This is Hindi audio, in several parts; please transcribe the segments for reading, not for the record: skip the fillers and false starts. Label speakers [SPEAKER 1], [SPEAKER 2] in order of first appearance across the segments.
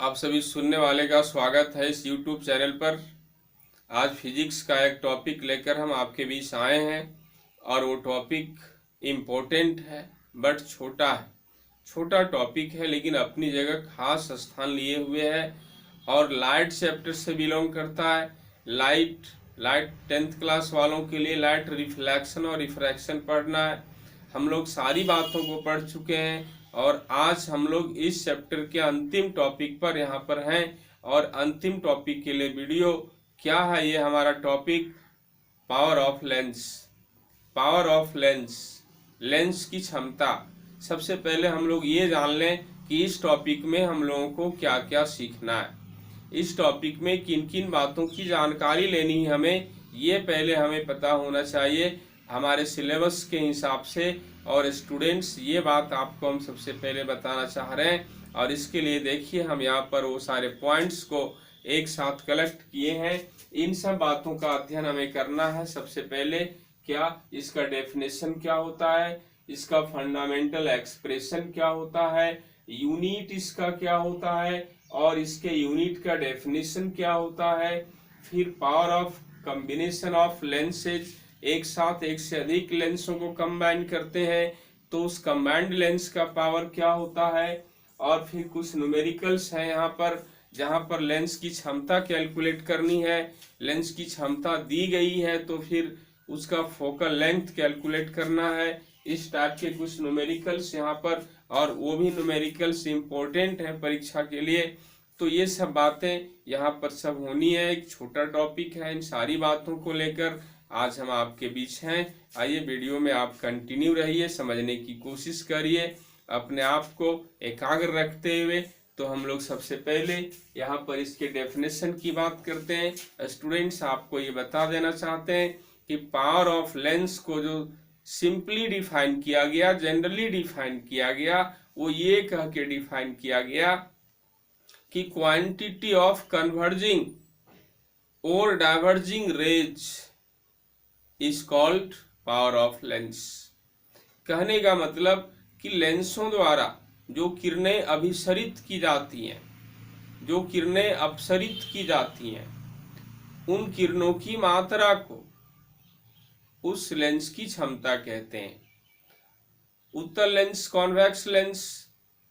[SPEAKER 1] आप सभी सुनने वाले का स्वागत है इस YouTube चैनल पर। आज फिजिक्स का एक टॉपिक लेकर हम आपके बीच आए हैं और वो टॉपिक इम्पोर्टेंट है बट छोटा है। छोटा टॉपिक है लेकिन अपनी जगह खास स्थान लिए हुए है और लाइट चैप्टर से बिलोंग करता है। लाइट 10th क्लास वालों के लिए लाइट रिफ्लेक्शन और रिफ्रैक्शन पढ़ना है। हम लोग सारी बातों को पढ़ चुके हैं और आज हम लोग इस चैप्टर के अंतिम टॉपिक पर यहाँ पर हैं। और अंतिम टॉपिक के लिए वीडियो क्या है, ये हमारा topic power of lens. Power of lens, lens की क्षमता। सबसे पहले हम लोग ये जान लें कि इस टॉपिक में हम लोगों को क्या क्या सीखना है, इस टॉपिक में किन किन बातों की जानकारी लेनी है हमें, ये पहले हमें पता होना चाहिए हमारे सिलेबस के हिसाब से। और स्टूडेंट्स, ये बात आपको हम सबसे पहले बताना चाह रहे हैं और इसके लिए देखिए हम यहाँ पर वो सारे पॉइंट्स को एक साथ कलेक्ट किए हैं। इन सब बातों का अध्ययन हमें करना है। सबसे पहले क्या इसका डेफिनेशन क्या होता है, इसका फंडामेंटल एक्सप्रेशन क्या होता है, यूनिट इसका क्या होता है और इसके यूनिट का डेफिनेशन क्या होता है। फिर power of combination of lenses, एक साथ एक से अधिक लेंसों को कंबाइन करते हैं तो उस कंबाइंड लेंस का पावर क्या होता है। और फिर कुछ न्यूमेरिकल्स हैं यहाँ पर जहाँ पर लेंस की क्षमता कैलकुलेट करनी है। लेंस की क्षमता दी गई है तो फिर उसका फोकल लेंथ कैलकुलेट करना है। इस टाइप के कुछ न्यूमेरिकल्स यहाँ पर, और वो भी न्यूमेरिकल्स इम्पोर्टेंट है परीक्षा के लिए। तो ये सब बातें यहाँ पर सब होनी है। एक छोटा टॉपिक है, इन सारी बातों को लेकर आज हम आपके बीच हैं। आइए वीडियो में आप कंटिन्यू रहिए, समझने की कोशिश करिए अपने आप को एकाग्र रखते हुए। तो हम लोग सबसे पहले यहाँ पर इसके डेफिनेशन की बात करते हैं। स्टूडेंट्स, आपको ये बता देना चाहते हैं कि पावर ऑफ लेंस को जो सिंपली डिफाइन किया गया, जनरली डिफाइन किया गया, वो ये कह के डिफाइन किया गया कि क्वांटिटी ऑफ कन्वर्जिंग और diverging raise is called power of lens. कहने का मतलब कि लेंसों द्वारा जो किरणें अभिसरित की जाती हैं, जो किरणें अपसरित की जाती हैं, उन किरणों की मात्रा को उस लेंस की क्षमता कहते हैं। उत्तल लेंस, कॉन्वेक्स लेंस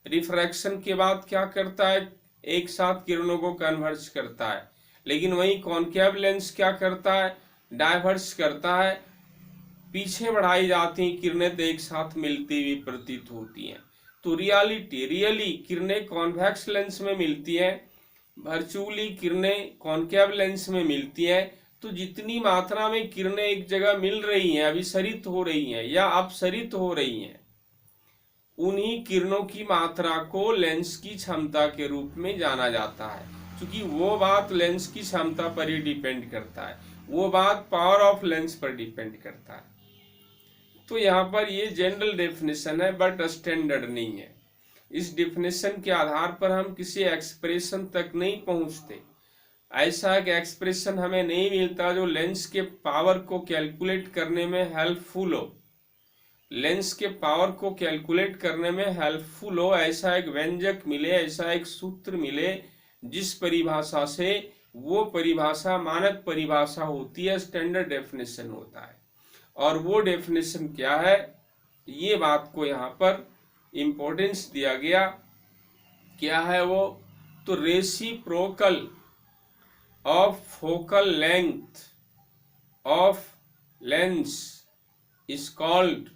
[SPEAKER 1] रिफ्रैक्शन के बाद क्या करता है, एक साथ किरणों को कन्वर्ज करता है। लेकिन वही कॉनकेव लेंस क्या करता है, डाइवर्स करता है। पीछे बढ़ाई जाती हैं किरणें तो एक साथ मिलती हुई प्रतीत होती हैं। तो रियली किरणें कॉन्वेक्स लेंस में मिलती हैं, वर्चुअली किरणें कॉनकेव लेंस में मिलती हैं। तो जितनी मात्रा में किरणें एक जगह मिल रही हैं, अभिसरित हो रही हैं या अपसरित हो रही हैं, उन्हीं किरणों की मात्रा को लेंस की क्षमता के रूप में जाना जाता है। क्योंकि वो बात लेंस की क्षमता पर ही डिपेंड करता है, वो बात पावर ऑफ लेंस पर डिपेंड करता है। तो यहाँ पर ये जनरल डेफिनेशन है बट स्टैंडर्ड नहीं है। इस डेफिनेशन के आधार पर हम किसी एक्सप्रेशन तक नहीं पहुंचते। ऐसा एक एक्सप्रेशन हमें नहीं मिलता जो लेंस के पावर को कैलकुलेट करने में हेल्पफुल हो। लेंस के पावर को कैलकुलेट करने में हेल्पफुल हो ऐसा एक व्यंजक मिले, ऐसा एक सूत्र मिले जिस परिभाषा से वो परिभाषा मानक परिभाषा होती है, स्टैंडर्ड डेफिनेशन होता है। और वो डेफिनेशन क्या है, ये बात को यहाँ पर इम्पोर्टेंस दिया गया। क्या है वो, तो reciprocal of focal length of lens is called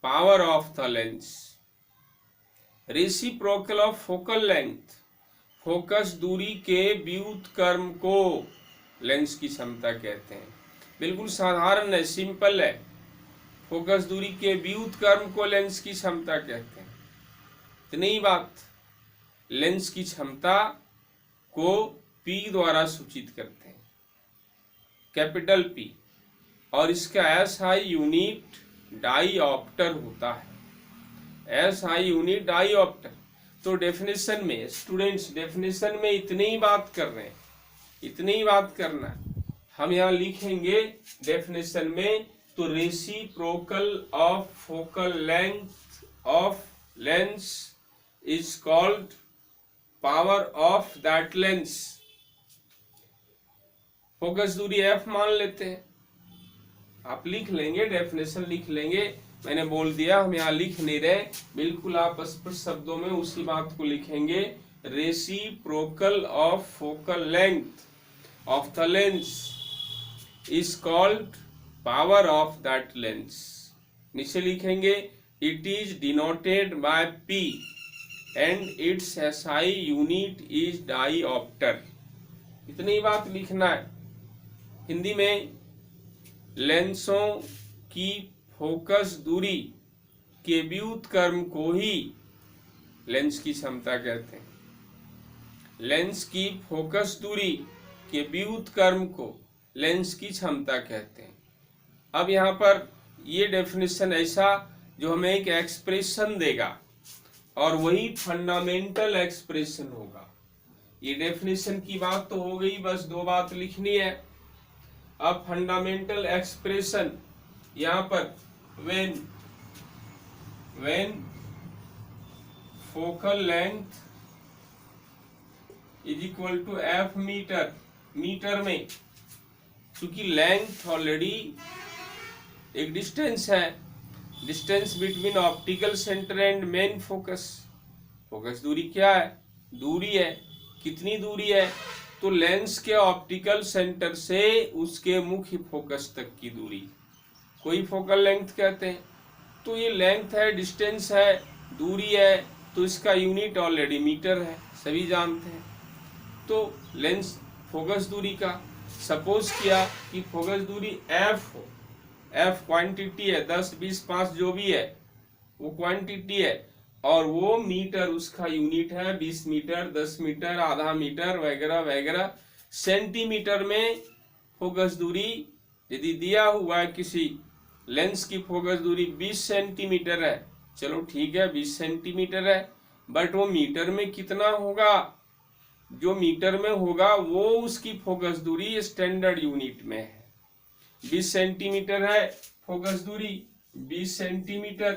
[SPEAKER 1] power of the lens. Reciprocal of focal length, focus दूरी के व्युत्क्रम को लेंस की क्षमता कहते हैं। बिल्कुल साधारण है, सिंपल है। फोकस दूरी के व्युत्क्रम को लेंस की क्षमता कहते हैं। इतनी ही बात। लेंस की क्षमता को P द्वारा सूचित करते हैं, कैपिटल P, और इसका SI यूनिट डाईऑप्टर होता है। SI unit dioptre. तो डेफिनेशन में स्टूडेंट्स, डेफिनेशन में इतनी ही बात कर रहे हैं, इतनी ही बात करना है। हम यहाँ लिखेंगे डेफिनेशन में, तो reciprocal of focal length of lens is called power of that lens. Focus दूरी f मान लेते हैं, आप लिख लेंगे, डेफिनेशन लिख लेंगे, मैंने बोल दिया हम यहाँ लिख नहीं रहे, बिल्कुल आप स्पष्ट शब्दों में उसी बात को लिखेंगे। Reciprocal of focal length of the lens is called power of that lens. नीचे लिखेंगे it is denoted by P and its SI unit is dioptre. इतनी बात लिखना है। हिंदी में लेंसों की फोकस दूरी के व्युत्क्रम को ही लेंस की क्षमता कहते हैं। लेंस की फोकस दूरी के व्युत्क्रम को लेंस की क्षमता कहते हैं। अब यहाँ पर ये डेफिनेशन ऐसा जो हमें एक एक्सप्रेशन देगा और वही फंडामेंटल एक्सप्रेशन होगा। ये डेफिनेशन की बात तो हो गई, बस दो बात लिखनी है। अब फंडामेंटल एक्सप्रेशन यहाँ पर when focal length is equal to f metre, metre में क्योंकि लेंथ ऑलरेडी एक डिस्टेंस है, distance between optical centre and main focus. Focus दूरी क्या है? दूरी है। कितनी दूरी है? तो लेंस के ऑप्टिकल सेंटर से उसके मुख्य फोकस तक की दूरी कोई फोकल लेंथ कहते हैं। तो ये लेंथ है, डिस्टेंस है, दूरी है, तो इसका यूनिट ऑलरेडी मीटर है, सभी जानते हैं। तो लेंस फोकस दूरी का सपोज किया कि फोकस दूरी f हो, f क्वांटिटी है, 10, 20, 5 जो भी है वो क्वांटिटी है, और वो मीटर उसका यूनिट है, 20 मीटर, 10 मीटर, आधा मीटर वगैरह वगैरह। सेंटीमीटर में फोकस दूरी यदि दिया हुआ है किसी लेंस की फोकस दूरी 20 सेंटीमीटर है, चलो ठीक है 20 सेंटीमीटर है, बट वो मीटर में कितना होगा? जो मीटर में होगा वो उसकी फोकस दूरी स्टैंडर्ड यूनिट में है। 20 सेंटीमीटर है फोकस दूरी, 20 सेंटीमीटर,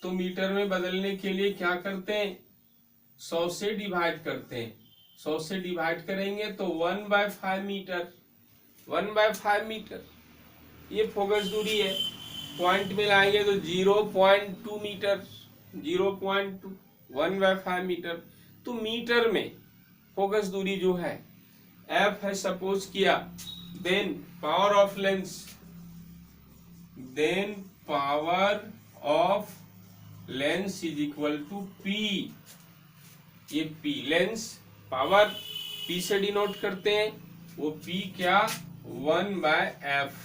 [SPEAKER 1] तो मीटर में बदलने के लिए क्या करते हैं? 100 से डिवाइड करते हैं। 100 से डिवाइड करेंगे तो 1/5 मीटर, 1/5 मीटर ये फोकस दूरी है। पॉइंट में लाएंगे तो 0.2 मीटर, 0.2, 1/5 मीटर। तो मीटर में फोकस दूरी जो है f है सपोज किया, then power of lens, then power of lens is equal to P। ये P लेंस पावर P से डिनोट करते हैं, वो P क्या? 1/f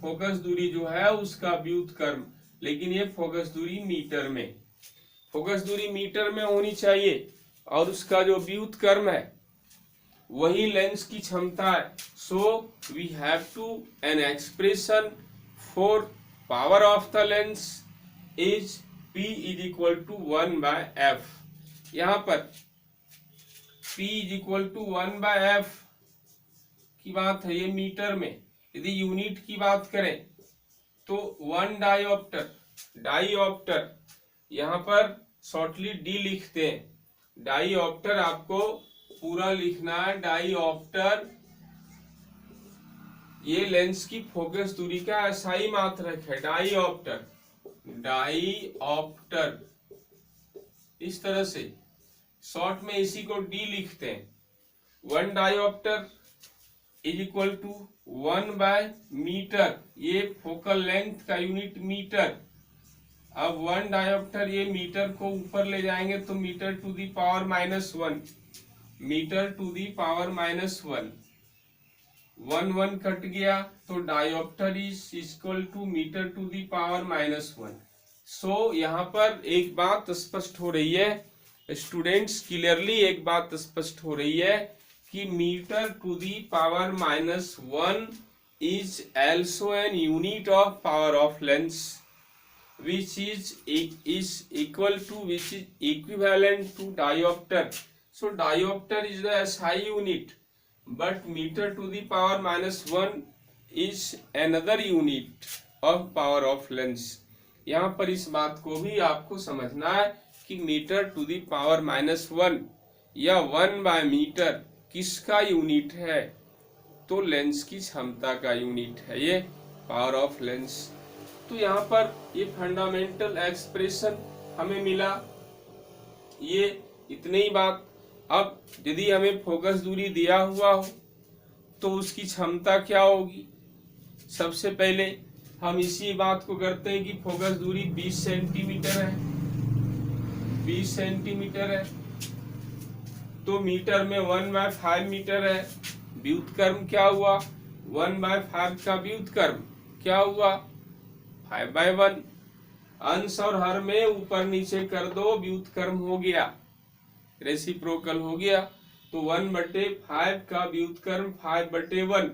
[SPEAKER 1] फोकस दूरी जो है उसका व्युत्क्रम, लेकिन ये फोकस दूरी मीटर में, फोकस दूरी मीटर में होनी चाहिए और उसका जो व्युत्क्रम है वही लेंस की क्षमता है। So we have to an expression for power of the lens is P is equal to 1/f। यहाँ पर P is equal to 1/f की बात है, ये मीटर में। यदि यूनिट की बात करें तो 1 डाइऑप्टर, डाइऑप्टर यहाँ पर शॉर्टली D लिखते हैं। डाइऑप्टर आपको पूरा लिखना है। डाइऑप्टर ये लेंस की फोकस दूरी का SI मात्रक है। डाइऑप्टर, डाइऑप्टर इस तरह से शॉर्ट में इसी को D लिखते हैं। 1 डाइऑप्टर इज इक्वल टू 1/मीटर, ये फोकल लेंथ का यूनिट मीटर। अब 1 डायोप्टर, ये मीटर को ऊपर ले जाएंगे तो metre to the power -1, metre to the power -1, 1 cut गया तो dioptre is equal to metre to the power -1। So यहाँ पर एक बात स्पष्ट हो रही है स्टूडेंट्स, क्लियरली एक बात स्पष्ट हो रही है कि metre to the power -1 is also an unit of power of lens which is equal to, which is equivalent to diopter. So diopter is the SI unit, but meter to the power -1 is another unit of power of lens. यहाँ पर इस बात को भी आपको समझना है कि मीटर टू दी पावर -1 या 1/मीटर किसका यूनिट है? तो लेंस की क्षमता का यूनिट है ये पावर ऑफ लेंस। तो यहाँ पर ये फंडामेंटल एक्सप्रेशन हमें मिला, ये इतनी ही बात। अब यदि हमें फोकस दूरी दिया हुआ हो तो उसकी क्षमता क्या होगी? सबसे पहले हम इसी बात को करते हैं कि फोकस दूरी 20 सेंटीमीटर है, 20 सेंटीमीटर है, तो मीटर में 1/5 मीटर है। व्युत्क्रम क्या हुआ? 1/5 का व्युत्क्रम क्या हुआ? 5/1। अंश और हर में ऊपर नीचे कर दो, व्युत्क्रम हो गया, रेसिप्रोकल हो गया। तो 1/5 का व्युत्क्रम 5/1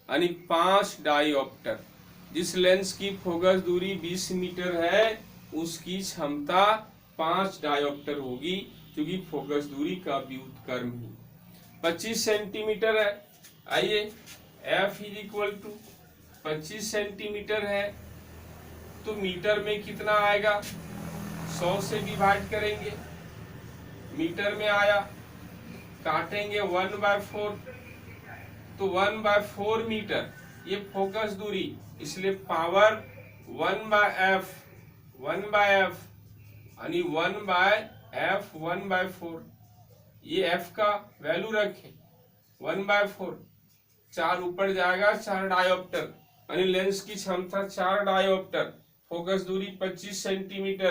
[SPEAKER 1] यानी 5 डायोप्टर। जिस लेंस की फोकस दूरी 20 मीटर है उसकी क्षमता 5 डायोप्टर होगी, क्योंकि फोकस दूरी का व्युत्क्रम ही 25 सेंटीमीटर है। आइए F = 25 सेंटीमीटर है, तो मीटर में कितना आएगा? 100 से डिवाइड करेंगे, मीटर में आया, काटेंगे 1/4, तो 1/4 मीटर ये फोकस दूरी, इसलिए पावर 1/f, 1/f यानी 1/f 1/4। ये f का वैल्यू रखे 1/4, 4 ऊपर जाएगा, 4 डायोप्टर यानी लेंस की क्षमता 4 डायोप्टर। फोकस दूरी 25 सेंटीमीटर,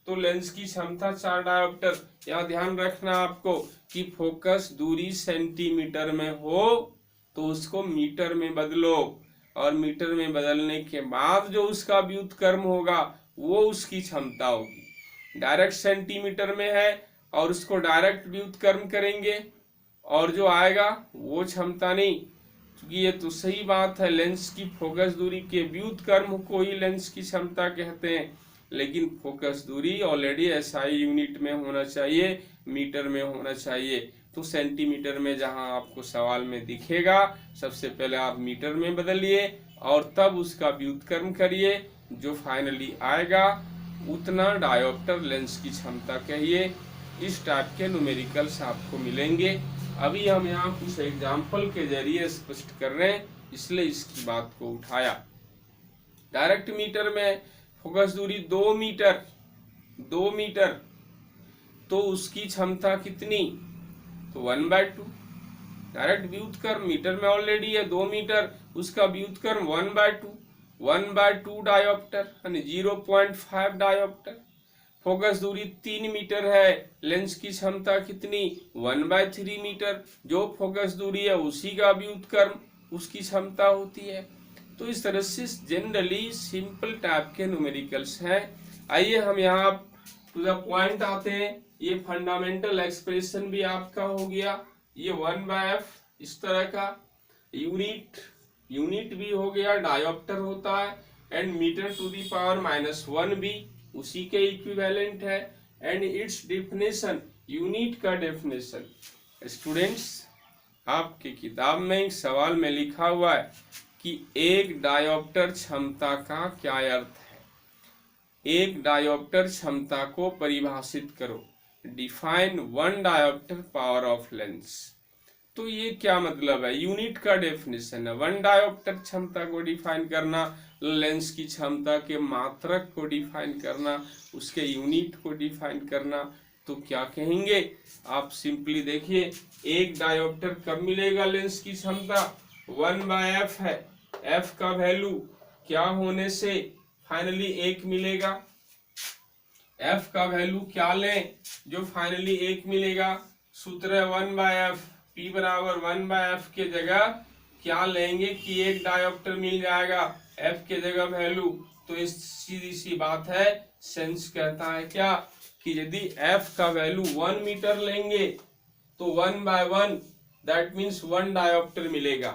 [SPEAKER 1] तो लेंस की क्षमता 4 डायोप्टर। यहाँ ध्यान रखना आपको कि फोकस दूरी सेंटीमीटर में हो तो उसको मीटर में बदलो, और मीटर में बदलने के बाद जो उसका व्युत्क्रम होगा वो उसकी क्षमता होगी। डायरेक्ट सेंटीमीटर में है और उसको डायरेक्ट व्युत्क्रम करेंगे और जो आएगा वो क्षमता नहीं, क्योंकि ये तो सही बात है, लेंस की फोकस दूरी के व्युत्क्रम को ही लेंस की क्षमता कहते हैं, लेकिन फोकस दूरी ऑलरेडी SI यूनिट में होना चाहिए, मीटर में होना चाहिए। तो सेंटीमीटर में जहां आपको सवाल में दिखेगा, सबसे पहले आप मीटर में बदलिए और तब उसका व्युत्क्रम करिए, जो फाइनली आएगा उतना डायोप्टर लेंस की क्षमता कहिए। इस टाइप के न्यूमेरिकल्स आपको मिलेंगे। अभी हम यहाँ कुछ एग्जाम्पल के जरिए स्पष्ट कर रहे हैं, इसलिए इसकी बात को उठाया। डायरेक्ट मीटर में फोकस दूरी 2 मीटर, 2 मीटर, तो उसकी क्षमता कितनी? तो 1/2। डायरेक्ट व्युत्क्रम मीटर में ऑलरेडी है 2 मीटर, उसका व्युत्क्रम 1/2, 1/2 डायोप्टर यानी 0.5 डायोप्टर। फोकस दूरी 3 मीटर है, लेंस की क्षमता कितनी? 1/3 मीटर। जो फोकस दूरी है उसी का व्युत्क्रम उसकी क्षमता होती है। तो इस तरह से जनरली सिंपल टाइप के न्यूमेरिकल्स हैं। आइए हम यहाँ टू द पॉइंट आते हैं। ये फंडामेंटल एक्सप्रेशन भी आपका हो गया, ये 1/f इस तरह का यूनिट भी हो गया, डायोप्टर होता है, and metre to the power -1 भी उसी के इक्विवेलेंट है, एंड इट्स डेफिनेशन, यूनिट का डेफिनेशन। स्टूडेंट्स, आपके किताब में एक सवाल में लिखा हुआ है कि एक डायोप्टर क्षमता का क्या अर्थ है? एक डायोप्टर क्षमता को परिभाषित करो, define 1 dioptre power of lens. तो ये क्या मतलब है? यूनिट का डेफिनेशन है, 1 डायोप्टर क्षमता को डिफाइन करना, लेंस की क्षमता के मात्रक को डिफाइन करना, उसके यूनिट को डिफाइन करना। तो क्या कहेंगे आप? सिंपली देखिए, एक डायोप्टर कब मिलेगा लेंस की क्षमता? 1/f है, f का वैल्यू क्या होने से फाइनली 1 मिलेगा? f का वैल्यू क्या लें जो फाइनली 1 मिलेगा? सूत्र है 1/f, p बराबर 1/f के जगह क्या लेंगे कि एक डायोप्टर मिल जाएगा, f के जगह वैल्यू। तो इस सीधी सी बात है, सेंस कहता है क्या कि यदि f का वैल्यू 1 मीटर लेंगे तो 1/1 दैट मीन्स 1 डायोप्टर मिलेगा।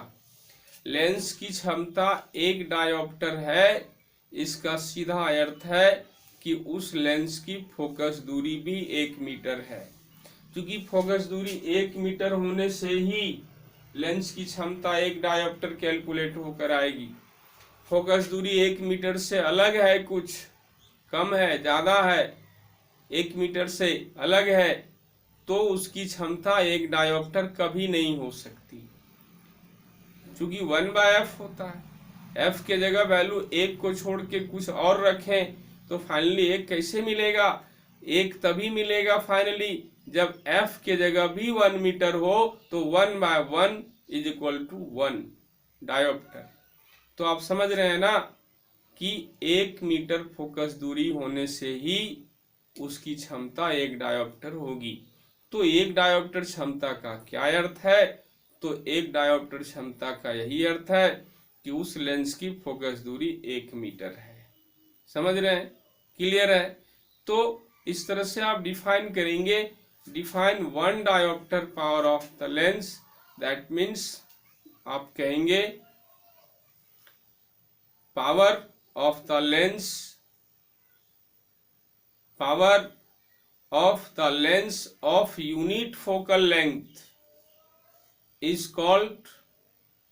[SPEAKER 1] लेंस की क्षमता 1 डायोप्टर है, इसका सीधा अर्थ है कि उस लेंस की फोकस दूरी भी 1 मीटर है, क्योंकि फोकस दूरी 1 मीटर होने से ही लेंस की क्षमता 1 डायोप्टर कैलकुलेट होकर आएगी। फोकस दूरी 1 मीटर से अलग है, कुछ कम है, ज्यादा है, 1 मीटर से अलग है तो उसकी क्षमता 1 डायोप्टर कभी नहीं हो सकती, क्योंकि 1/f होता है। f के जगह वैल्यू 1 को छोड़ के कुछ और रखें तो फाइनली 1 कैसे मिलेगा? 1 तभी मिलेगा फाइनली जब f के जगह भी 1 मीटर हो, तो 1/1 इज इक्वल टू 1 डायोप्टर। तो आप समझ रहे हैं ना कि 1 मीटर फोकस दूरी होने से ही उसकी क्षमता 1 डायोप्टर होगी। तो 1 डायोप्टर क्षमता का क्या अर्थ है? तो 1 डायोप्टर क्षमता का यही अर्थ है कि उस लेंस की फोकस दूरी 1 मीटर है। समझ रहे हैं? क्लियर है? तो इस तरह से आप डिफाइन करेंगे, define 1 dioptre power of the lens, that means आप कहेंगे power of the lens, power of the length of unit focal length is called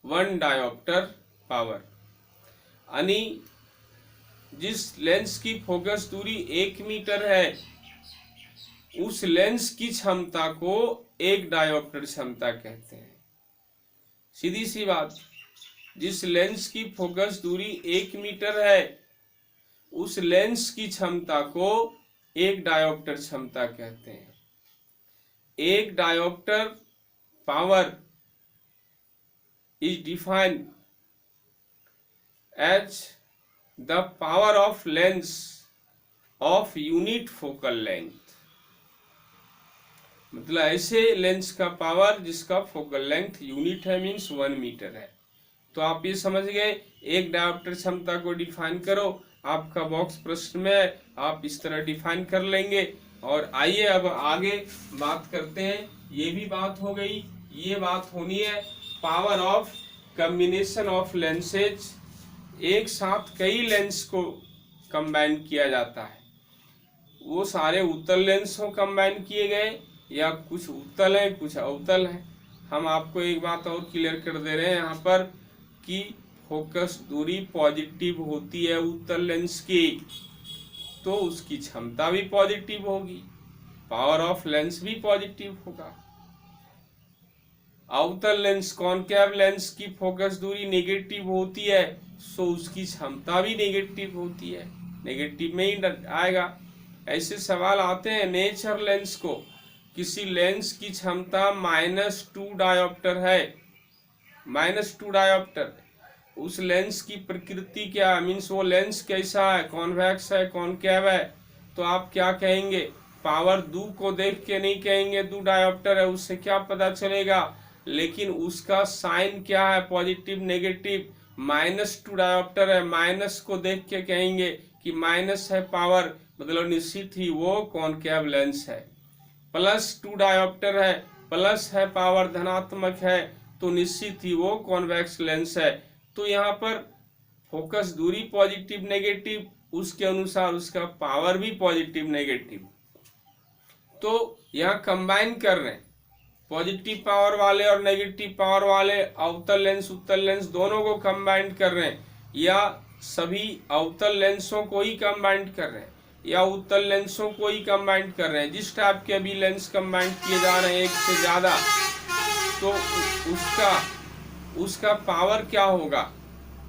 [SPEAKER 1] 1 diopter power। यानी जिस लेंस की फोकस दूरी 1 मीटर है उस लेंस की क्षमता को 1 डायोप्टर क्षमता कहते हैं। सीधी सी बात, जिस लेंस की फोकस दूरी 1 मीटर है उस लेंस की क्षमता को 1 डायोप्टर क्षमता कहते हैं। 1 dioptre power is defined as the power of lens of unit focal length. मतलब ऐसे लेंस का पावर जिसका फोकल लेंथ यूनिट है, मीन्स 1 मीटर है। तो आप ये समझ गए, 1 डायोप्टर क्षमता को डिफाइन करो। आपका बॉक्स प्रश्न में आप इस तरह डिफाइन कर लेंगे। और आइए अब आगे बात करते हैं। ये भी बात हो गई, ये बात होनी है power of combination of lenses. एक साथ कई लेंस को कंबाइन किया जाता है, वो सारे उत्तल लेंस हो कंबाइन किए गए या कुछ उत्तल है कुछ अवतल है। हम आपको एक बात और क्लियर कर दे रहे हैं यहाँ पर कि फोकस दूरी पॉजिटिव होती है उत्तल लेंस की, तो उसकी क्षमता भी पॉजिटिव होगी, पावर ऑफ लेंस भी पॉजिटिव होगा। अवतल लेंस कॉनकेव लेंस की फोकस दूरी नेगेटिव होती है, सो उसकी क्षमता भी नेगेटिव होती है, नेगेटिव में ही आएगा। ऐसे सवाल आते हैं नेचर लेंस को, किसी लेंस की क्षमता -2 डायोप्टर है, -2 डायोप्टर, उस लेंस की प्रकृति क्या है, मीन्स वो लेंस कैसा है, कॉन्वेक्स है कॉनकेव है, तो आप क्या कहेंगे? पावर 2 को देख के नहीं कहेंगे 2 डायोप्टर है, उससे क्या पता चलेगा, लेकिन उसका साइन क्या है, पॉजिटिव नेगेटिव, -2 डायोप्टर है, माइनस को देख के कहेंगे कि माइनस है पावर, मतलब निश्चित ही वो कॉनकेव लेंस है। +2 डायोप्टर है, प्लस है पावर, धनात्मक है, तो निश्चित ही वो कॉन्वेक्स लेंस है। तो यहाँ पर फोकस दूरी पॉजिटिव नेगेटिव, उसके अनुसार उसका पावर भी पॉजिटिव नेगेटिव। तो यहाँ कंबाइन कर रहे हैं, पॉजिटिव पावर वाले और नेगेटिव पावर वाले अवतल लेंस उत्तल लेंस दोनों को कंबाइन कर रहे हैं, या सभी अवतल लेंसों को ही कंबाइन कर रहे हैं या उत्तल लेंसों को ही कंबाइन कर रहे हैं। जिस टाइप के भी लेंस कंबाइन किए जा रहे हैं एक से ज्यादा, तो उसका पावर क्या होगा?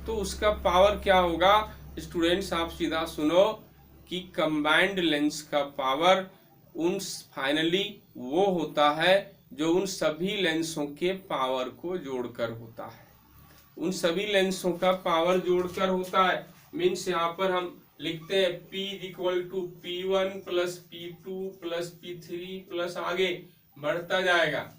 [SPEAKER 1] तो उसका पावर क्या होगा स्टूडेंट्स, आप सीधा सुनो कि कंबाइंड लेंस का पावर उन फाइनली वो होता है जो उन सभी लेंसों के पावर को जोड़कर होता है, उन सभी लेंसों का पावर जोड़कर होता है। मीन्स यहाँ पर हम लिखते हैं P = P1 + P2 + P3 plus आगे बढ़ता जाएगा।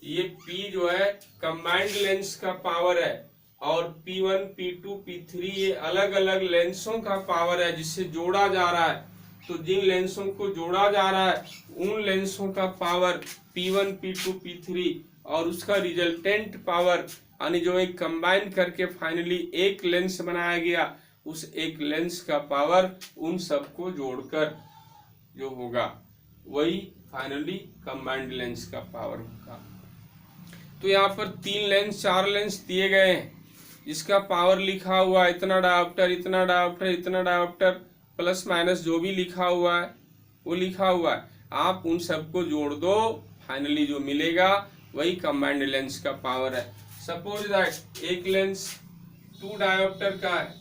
[SPEAKER 1] ये P जो है कंबाइंड लेंस का पावर है और P1 P2 P3 ये अलग अलग लेंसों का पावर है जिससे जोड़ा जा रहा है। तो जिन लेंसों को जोड़ा जा रहा है उन लेंसों का पावर P1 P2 P3 और उसका रिजल्टेंट पावर, यानी जो एक कंबाइन करके फाइनली एक लेंस बनाया गया, उस एक लेंस का पावर उन सबको जोड़कर जो होगा वही फाइनली कंबाइंड लेंस का पावर होगा। तो यहाँ पर 3 लेंस 4 लेंस दिए गए हैं जिसका पावर लिखा हुआ है इतना डायोप्टर, इतना डायोप्टर, इतना डायोप्टर, प्लस माइनस जो भी लिखा हुआ है। वो लिखा हुआ है, आप उन सबको जोड़ दो, फाइनली जो मिलेगा वही कंबाइंड लेंस का पावर है। सपोज दैट एक लेंस 2 डायोप्टर का है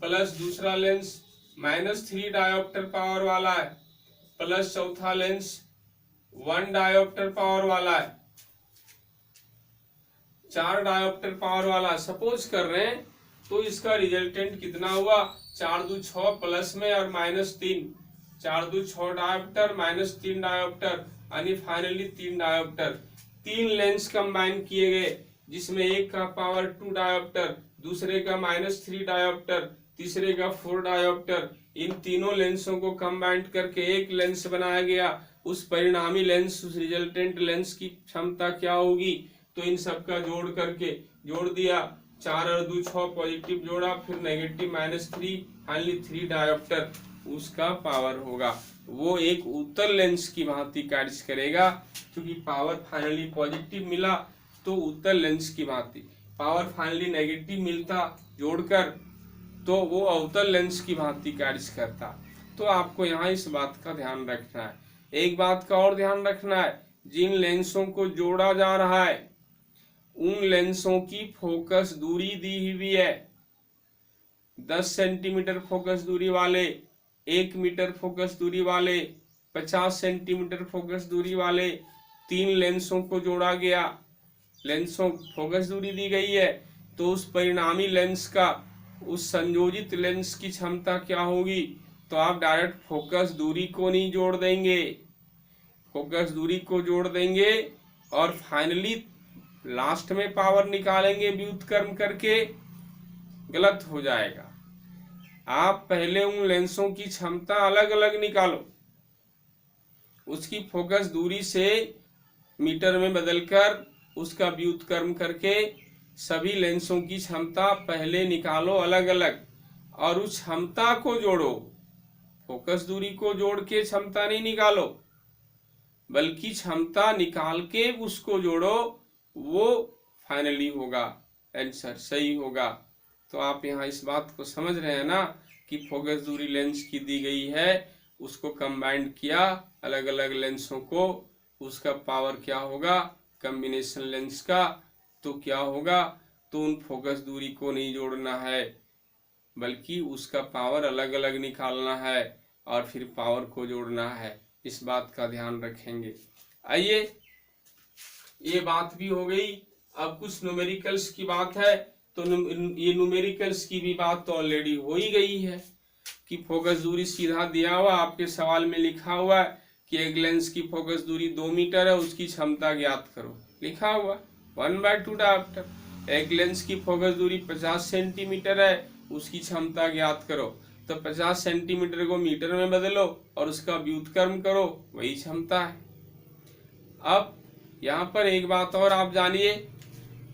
[SPEAKER 1] प्लस दूसरा लेंस -3 डायोप्टर पावर वाला है प्लस चौथा लेंस 1 डायोप्टर पावर वाला है, 4 डायोप्टर पावर वाला सपोज कर रहे हैं। तो इसका रिजल्टेंट कितना हुआ, 4 दूनी 6 प्लस में और -3, 4 दूनी 6 डायोप्टर -3 डायोप्टर यानी फाइनली 3 डायोप्टर। 3 लेंस कंबाइन किए गए जिसमें एक का पावर 2 डायोप्टर, दूसरे का -3 डायोप्टर, तीसरे का 4 डायोप्टर। इन तीनों लेंसों को कंबाइन करके एक लेंस बनाया गया। उस परिणामी लेंस, उस रिजल्टेंट लेंस की क्षमता क्या होगी, तो इन सबका जोड़ करके जोड़ दिया, 4 और 2 6 पॉजिटिव जोड़ा, फिर नेगेटिव -3, फाइनली 3 डायोप्टर, उसका पावर होगा। वो एक उत्तल लेंस की भांति कार्य करेगा, क्योंकि पावर फाइनली पॉजिटिव मिला तो उत्तल लेंस की भांति। पावर फाइनली नेगेटिव मिलता जोड़कर तो वो अवतल लेंस की भांति कार्य करता। तो आपको यहाँ इस बात का ध्यान रखना है। एक बात का और ध्यान रखना है, जिन लेंसों को जोड़ा जा रहा है उन लेंसों की फोकस दूरी दी हुई है। 10 सेंटीमीटर फोकस दूरी वाले, 1 मीटर फोकस दूरी वाले, 50 सेंटीमीटर फोकस दूरी वाले 3 लेंसों को जोड़ा गया। लेंसों फोकस दूरी दी गई है तो उस परिणामी लेंस का, उस संयोजित लेंस की क्षमता क्या होगी, तो आप डायरेक्ट फोकस दूरी को नहीं जोड़ देंगे, फोकस दूरी को जोड़ देंगे और फाइनली लास्ट में पावर निकालेंगे व्युत्क्रम करके, गलत हो जाएगा। आप पहले उन लेंसों की क्षमता अलग अलग निकालो, उसकी फोकस दूरी से मीटर में बदलकर उसका व्युत्क्रम करके सभी लेंसों की क्षमता पहले निकालो अलग अलग और उस क्षमता को जोड़ो। फोकस दूरी को जोड़ के क्षमता नहीं निकालो, बल्कि क्षमता निकाल के उसको जोड़ो, वो फाइनली होगा आंसर, सही होगा। तो आप यहाँ इस बात को समझ रहे हैं ना कि फोकस दूरी लेंस की दी गई है, उसको कंबाइंड किया अलग अलग लेंसों को, उसका पावर क्या होगा कॉम्बिनेशन लेंस का, तो क्या होगा, तो उन फोकस दूरी को नहीं जोड़ना है बल्कि उसका पावर अलग अलग निकालना है और फिर पावर को जोड़ना है। इस बात का ध्यान रखेंगे। आइए, ये बात भी हो गई। अब कुछ न्यूमेरिकल्स की बात है, तो ये न्यूमेरिकल्स की भी बात तो ऑलरेडी हो ही गई है कि फोकस दूरी सीधा दिया हुआ, आपके सवाल में लिखा हुआ है कि एक लेंस की फोकस दूरी 2 मीटर है, उसकी क्षमता ज्ञात करो, लिखा हुआ 1/2 डायोप्टर। एक लेंस की फोकस दूरी 50 सेंटीमीटर है, उसकी क्षमता ज्ञात करो, तो 50 सेंटीमीटर को मीटर में बदलो और उसका व्युत्क्रम करो, वही क्षमता है। अब यहाँ पर एक बात और आप जानिए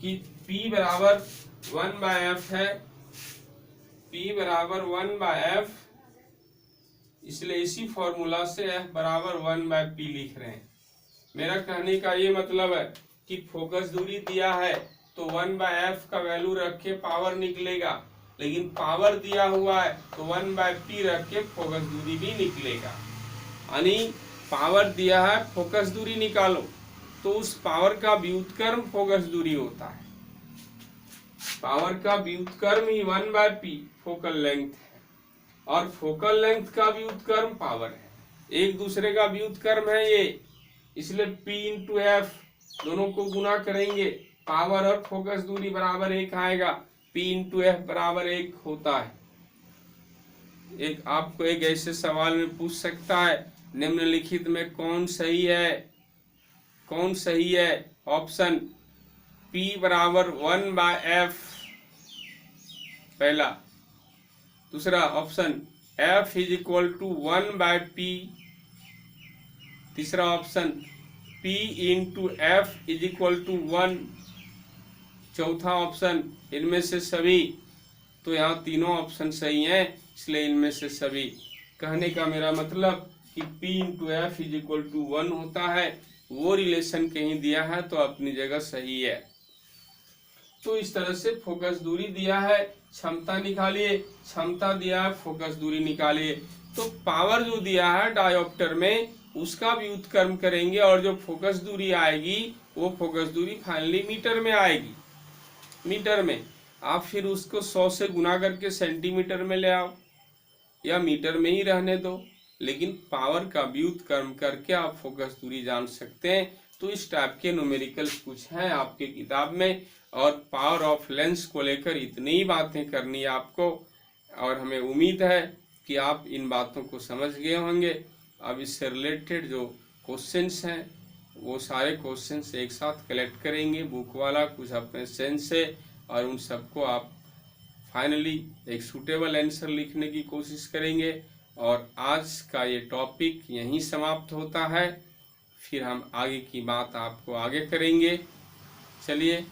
[SPEAKER 1] कि P बराबर 1/f है, P बराबर 1/f, इसलिए इसी फॉर्मूला से F बराबर 1/P लिख रहे हैं। मेरा कहने का ये मतलब है कि फोकस दूरी दिया है तो 1/f का वैल्यू रख के पावर निकलेगा, लेकिन पावर दिया हुआ है तो 1/P रख के फोकस दूरी भी निकलेगा। यानी पावर दिया है, फोकस दूरी निकालो, तो उस पावर का व्युत्क्रम फोकस दूरी होता है। पावर का व्युत्क्रम ही 1/P फोकल लेंथ है और फोकल लेंथ का व्युत्क्रम पावर है, एक दूसरे का व्युत्क्रम है ये, इसलिए P × F दोनों को गुना करेंगे, पावर और फोकस दूरी बराबर 1 आएगा, P × F बराबर 1 होता है। एक आपको एक ऐसे सवाल में पूछ सकता है, निम्नलिखित में कौन सही है, कौन सही है? ऑप्शन P बराबर 1/f पहला, दूसरा ऑप्शन F = 1/P, तीसरा ऑप्शन P × F = 1, चौथा ऑप्शन इनमें से सभी। तो यहाँ तीनों ऑप्शन सही हैं, इसलिए इनमें से सभी। कहने का मेरा मतलब कि P × F = 1 होता है, वो रिलेशन कहीं दिया है तो अपनी जगह सही है। तो इस तरह से फोकस दूरी दिया है, क्षमता निकालिए, क्षमता दिया है, फोकस दूरी निकालिए। तो पावर जो दिया है डायोप्टर में उसका भी व्युत्क्रम करेंगे और जो फोकस दूरी आएगी वो फोकस दूरी फाइनली मीटर में आएगी। मीटर में आप फिर उसको 100 से गुना करके सेंटीमीटर में ले आओ या मीटर में ही रहने दो, लेकिन पावर का व्युत्क्रम करके आप फोकस दूरी जान सकते हैं। तो इस टाइप के न्यूमेरिकल्स कुछ हैं आपके किताब में, और पावर ऑफ लेंस को लेकर इतनी ही बातें करनी है आपको, और हमें उम्मीद है कि आप इन बातों को समझ गए होंगे। अब इससे रिलेटेड जो क्वेश्चंस हैं वो सारे क्वेश्चंस एक साथ कलेक्ट करेंगे, बुक वाला कुछ अपने सेंस से, और उन सबको आप फाइनली एक सूटेबल आंसर लिखने की कोशिश करेंगे। और आज का ये टॉपिक यहीं समाप्त होता है, फिर हम आगे की बात आपको आगे करेंगे। चलिए,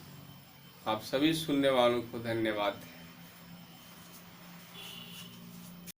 [SPEAKER 1] आप सभी सुनने वालों को धन्यवाद।